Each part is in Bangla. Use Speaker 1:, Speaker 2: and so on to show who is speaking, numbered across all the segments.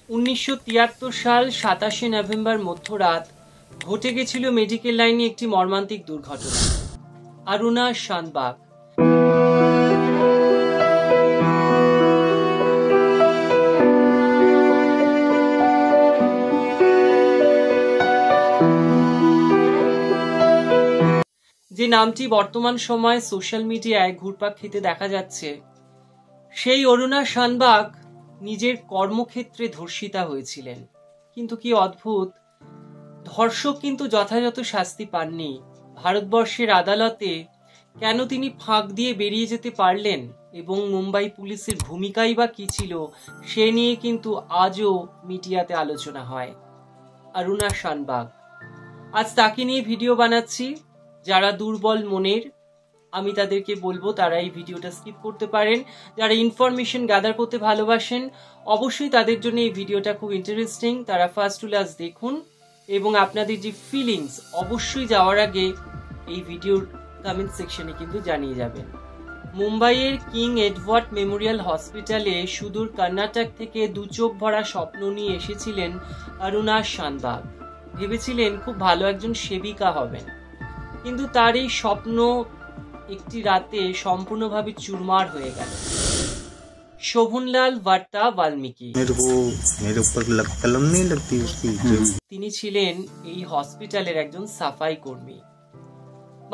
Speaker 1: 1973 সাল 27 নভেম্বর মধ্যরাত ঘটে গেছিল মেডিকেল লাইনে একটি মর্মান্তিক দুর্ঘটনা। অরুণা শানবাগ যে নামটি বর্তমান সময়ে সোশ্যাল মিডিয়ায় ঘুরপাক খেতে দেখা যাচ্ছে, সেই অরুণা শানবাগ নিজের কর্মক্ষেত্রে ধর্ষিতা হয়েছিলেন। কিন্তু কি অদ্ভুত, ধর্ষক কিন্তু যথাযথ শাস্তি পাননি। ভারতবর্ষের আদালতে কেন তিনি ফাঁক দিয়ে বেরিয়ে যেতে পারলেন এবং মুম্বাই পুলিশের ভূমিকাই বা কি ছিল, সে নিয়ে কিন্তু আজও মিডিয়াতে আলোচনা হয়। অরুণা শানবাগ, আজ তাকে নিয়ে ভিডিও বানাচ্ছি। যারা দুর্বল মনের, আমি তাদেরকে বলবো তারা এই ভিডিওটা স্কিপ করতে পারেন। যারা ইনফরমেশন গ্যাদার করতে ভালোবাসেন, অবশ্যই তাদের জন্য এই ভিডিওটা খুব ইন্টারেস্টিং। তারা ফার্স্ট টু লাস্ট দেখুন এবং আপনাদের যে ফিলিংস অবশ্যই যাওয়ার আগে এই ভিডিওর কমেন্ট সেকশনে কিন্তু জানিয়ে যাবেন। মুম্বাইয়ের কিং এডওয়ার্ড মেমোরিয়াল হসপিটালে সুদূর কর্ণাটক থেকে দু চোখ ভরা স্বপ্ন নিয়ে এসেছিলেন অরুণা শানবাগ। ভেবেছিলেন খুব ভালো একজন সেবিকা হবেন, কিন্তু তার এই স্বপ্ন একটি রাতে সম্পূর্ণভাবে চুরমার হয়ে গেল। শোভনলাল ভাট্টা বাল্মীকি, তিনি ছিলেন এই হসপিটালের একজন সাফাই কর্মী।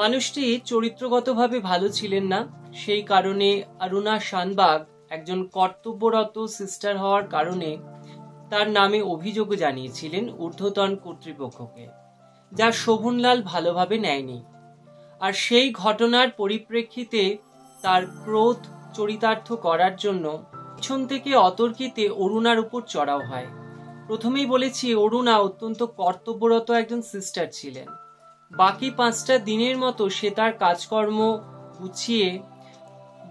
Speaker 1: মানুষটি চরিত্রগতভাবে ভালো ছিলেন না, সেই কারণে অরুণা শানবাগ একজন কর্তব্যরত সিস্টার হওয়ার কারণে তার নামে অভিযোগ জানিয়েছিলেন ঊর্ধ্বতন কর্তৃপক্ষকে, যা শোভনলাল ভালোভাবে নেয়নি। আর সেই ঘটনার পরিপ্রেক্ষিতে তার ক্রোধ চরিতার্থ করার জন্য পিছন থেকে অতর্কিতে অরুণার উপর চড়াও হয়। প্রথমেই বলেছি, অরুণা অত্যন্ত কর্তব্যরত একজন সিস্টার ছিলেন। বাকি 5টা দিনের মতো সে তার কাজকর্ম গুছিয়ে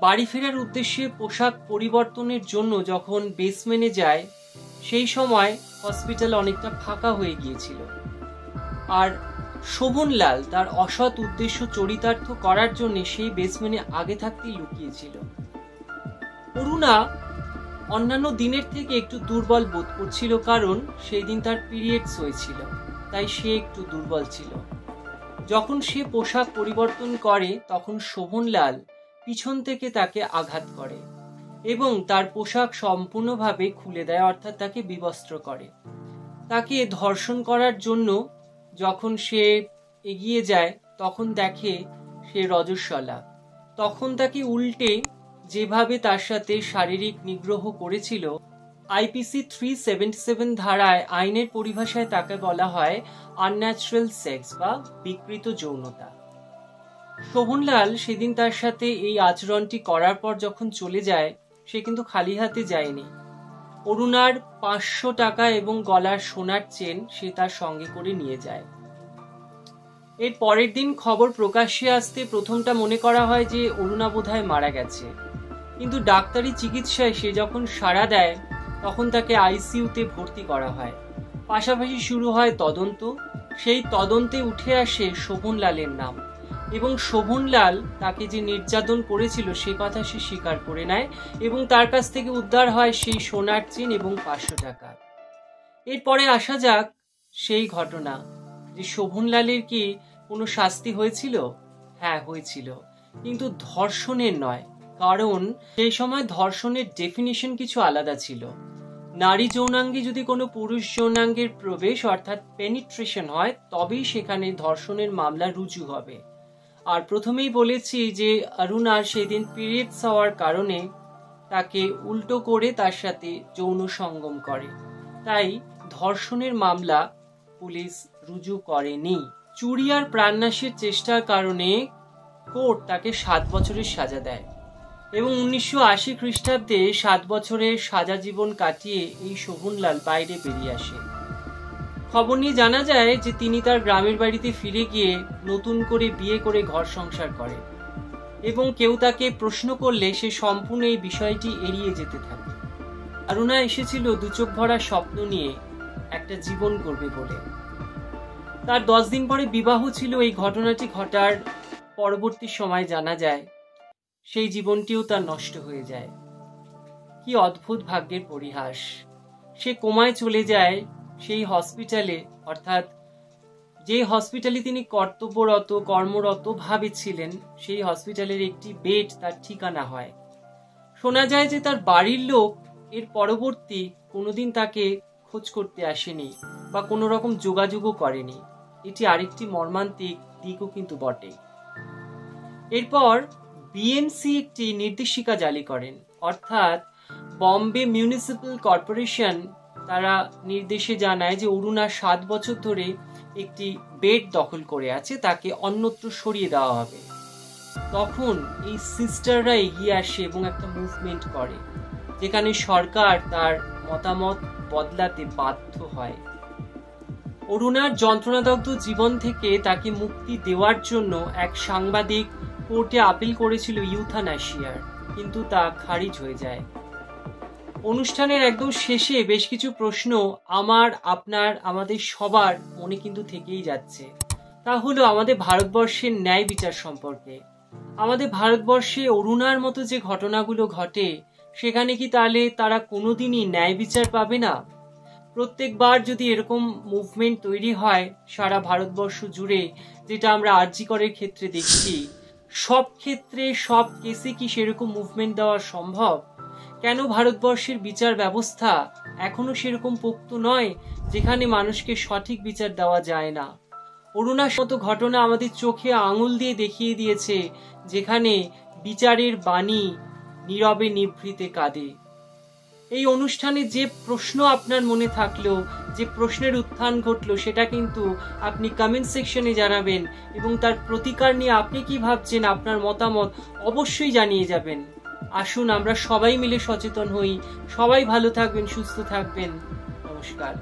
Speaker 1: বাড়ি ফেরার উদ্দেশ্যে পোশাক পরিবর্তনের জন্য যখন বেসমেন্টে যায়, সেই সময় হসপিটাল অনেকটা ফাঁকা হয়ে গিয়েছিল। আর শোভনলাল তার অসৎ উদ্দেশ্য চরিতার্থ করার জন্য সেই বেসমেন্টে আগে থাকতেই লুকিয়েছিল। অরুণা অন্যান্য দিনের থেকে একটু দুর্বল বোধ করছিল, কারণ সেই দিন তার পিরিয়ডস হয়েছিল, তাই সে একটু দুর্বল ছিল। যখন সে পোশাক পরিবর্তন করে তখন শোভনলাল পিছন থেকে তাকে আঘাত করে এবং তার পোশাক সম্পূর্ণভাবে খুলে দেয়, অর্থাৎ তাকে বিবস্ত্র করে। তাকে ধর্ষণ করার জন্য যখন সে এগিয়ে যায় তখন দেখে সে রজস্বলা। তখন তাকে উল্টে যেভাবে তার সাথে শারীরিক নিগ্রহ করেছিল, আইপিসি 377 ধারায় আইনের পরিভাষায় তাকে বলা হয় আনন্যাচারাল সেক্স বা বিকৃত যৌনতা। শোভনলাল সেদিন তার সাথে এই আচরণটি করার পর যখন চলে যায়, সে কিন্তু খালি হাতে যায়নি। অরুণার 500 টাকা এবং গলার সোনার চেন সে তার সঙ্গে করে নিয়ে যায়। এর পরের দিন খবর প্রকাশ্যে আসতে প্রথমটা মনে করা হয় যে অরুণা বোধহয় মারা গেছে, কিন্তু ডাক্তারি চিকিৎসায় সে যখন সাড়া দেয় তখন তাকে আইসিইউতে ভর্তি করা হয়। পাশাপাশি শুরু হয় তদন্ত। সেই তদন্তে উঠে আসে শোভনলালের নাম এবং শোভনলাল তাকে যে নির্যাতন করেছিল সে কথা সে স্বীকার করে নেয় এবং তার কাছ থেকে উদ্ধার হয় সেই সোনার চেন এবং 500 টাকা। এরপরে আসা যাক সেই ঘটনা, যে শোভনলালের কি কোনো শাস্তি হয়েছিল? হ্যাঁ, হয়েছিল, কিন্তু ধর্ষণের নয়, কারণ সেই সময় ধর্ষণের ডেফিনিশন কিছু আলাদা ছিল। নারী যৌনাঙ্গে যদি কোনো পুরুষ যৌনাঙ্গের প্রবেশ অর্থাৎ পেনিট্রেশন হয়, তবেই সেখানে ধর্ষণের মামলা রুজু হবে। আর প্রথমেই বলেছি যে অরুণা সেদিন পিরিয়ডস হওয়ার কারণে তাকে উল্টো করে তার সাথে যৌন সঙ্গম করে, তাই ধর্ষণের মামলা পুলিশ রুজু করেনি। চুরি আর প্রাণনাশের চেষ্টার কারণে কোর্ট তাকে 7 বছরের সাজা দেয় এবং 1980 খ্রিস্টাব্দে 7 বছরের সাজা জীবন কাটিয়ে এই শোভনলাল বাইরে বেরিয়ে আসে। খবর নিয়ে জানা যায় যে তিনি তার গ্রামের বাড়িতে ফিরে গিয়ে নতুন করে বিয়ে করে ঘর সংসার করে এবং কেউ তাকে প্রশ্ন করলে সে সম্পূর্ণ এই বিষয়টি এড়িয়ে যেতে থাকে। অরুণা এসেছিল দু চোখ ভরা স্বপ্ন নিয়ে একটা জীবন করবে বলে। তার 10 দিন পরে বিবাহ ছিল। এই ঘটনাটি ঘটার পরবর্তী সময় জানা যায় সেই জীবনটিও তার নষ্ট হয়ে যায়। কি অদ্ভুত ভাগ্যের পরিহাস! সে কোমায় চলে যায় সেই হসপিটালে, অর্থাৎ যে হসপিটালে তিনি কর্মরত ভাবে ছিলেন, সেই হসপিটালের একটি বেড তার ঠিকানা হয়। শোনা যায় যে তার বাড়ির লোক এর পরবর্তী কোনোদিন তাকে খোঁজ করতে আসেনি বা কোনো রকম যোগাযোগও করেনি। এটি আরেকটি মর্মান্তিক দিকও কিন্তু বটে। এরপর বিএমসি একটি নির্দেশিকা জারি করেন, অর্থাৎ বম্বে মিউনিসিপ্যাল কর্পোরেশন তারা নির্দেশে জানায় যে অরুণা 7 বছর ধরে একটি বেড দখল করে আছে, তাকে অন্যত্র সরিয়ে দেওয়া হবে। তখন এই সিস্টাররা এগিয়ে আসে এবং একটা মুভমেন্ট করে, যেখানে সরকার তার মতামত বদলাতে বাধ্য হয়। অরুণার যন্ত্রণাদগ্ধ জীবন থেকে তাকে মুক্তি দেওয়ার জন্য এক সাংবাদিক কোর্টে আপিল করেছিল ইউথানাসিয়ার, কিন্তু তা খারিজ হয়ে যায়। অনুষ্ঠানের একদম শেষে বেশ কিছু প্রশ্ন আমাদের সবার মনে কিন্তু থেকেই যাচ্ছে। তা হলো আমাদের ভারতবর্ষের ন্যায় বিচার সম্পর্কে। আমাদের ভারতবর্ষে অরুণার মতো যে ঘটনাগুলো ঘটে, সেখানে কি তাহলে তারা কোনোদিনই ন্যায় বিচার পাবে না? প্রত্যেকবার যদি এরকম মুভমেন্ট তৈরি হয় সারা ভারতবর্ষ জুড়ে, যেটা আমরা আরজি করের ক্ষেত্রে দেখছি, সব ক্ষেত্রে সব কেসে কি সেরকম মুভমেন্ট দেওয়া সম্ভব? কেন ভারতবর্ষের বিচার ব্যবস্থা এখনো সেরকম পোক্ত নয় যেখানে মানুষকে সঠিক বিচার দেওয়া যায় না? অরুণার মতো ঘটনা আমাদের চোখে আঙুল দিয়ে দেখিয়ে দিয়েছে, যেখানে বিচারের বাণী নীরবে নিভৃতে কাঁদে। এই অনুষ্ঠানে যে প্রশ্ন আপনার মনে থাকলো, যে প্রশ্নের উত্থান ঘটলো, সেটা কিন্তু আপনি কমেন্ট সেকশনে জানাবেন এবং তার প্রতিকার নিয়ে আপনি কি ভাবছেন, আপনার মতামত অবশ্যই জানিয়ে যাবেন। আসুন আমরা সবাই মিলে সচেতন হই। সবাই ভালো থাকবেন, সুস্থ থাকবেন। নমস্কার।